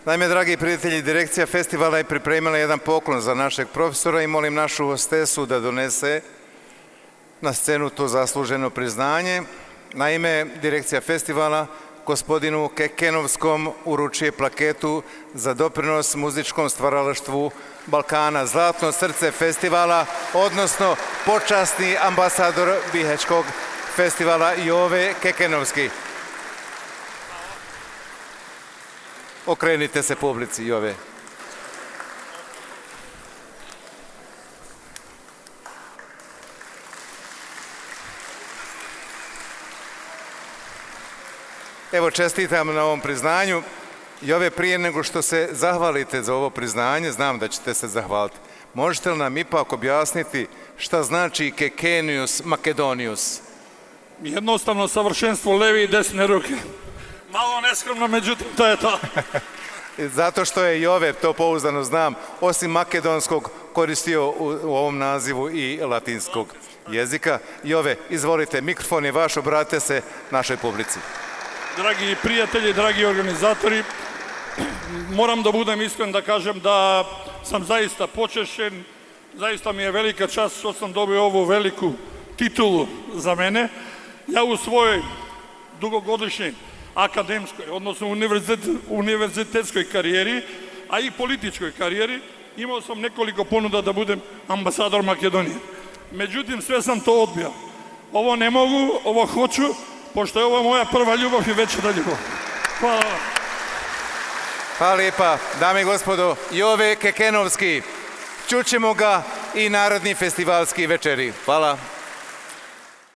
Naime, dragi prijatelji, direkcija festivala je pripremila jedan poklon za našeg profesora i molim našu hostesu da donese na scenu to zasluženo priznanje. Naime, direkcija festivala gospodinu Kekenovskom uručuje plaketu za doprinos muzičkom stvaralaštvu Balkana, zlatno srce festivala, odnosno počasni ambasador Bihaćkog festivala Jove Kekenovski. Okrenite se publici, Jove. Evo, čestitam na ovom priznanju. Jove, prije nego što se zahvalite za ovo priznanje, znam da ćete se zahvaliti, možete li nam ipak objasniti šta znači Kekenius Makedonius? Jednostavno savršenstvo leve i desne ruke. Malo neskromno, međutim, to je to. Zato što je Jove, to pouzdano znam, osim makedonskog koristio u ovom nazivu i latinskog jezika. Jove, izvolite, mikrofon je vaš, obratite se našoj publici. Dragi prijatelji, dragi organizatori, moram da budem iskren da kažem da sam zaista počešćen, zaista mi je velika čast što sam dobio ovu veliku titulu za mene. Ja u svojoj dugogodišnjoj akademskoj, odnosno univerzitetskoj karijeri, a i političkoj karijeri, imao sam nekoliko ponuda da budem ambasador Makedonije. Međutim, sve sam to odbio. Ovo ne mogu, ovo hoću, pošto je ovo moja prva ljubav i večera ljubav. Hvala vam. Hvala lijepa, dame i gospodo, Jove Kekenovski. Čućemo ga i narodni festivalski večeri. Hvala.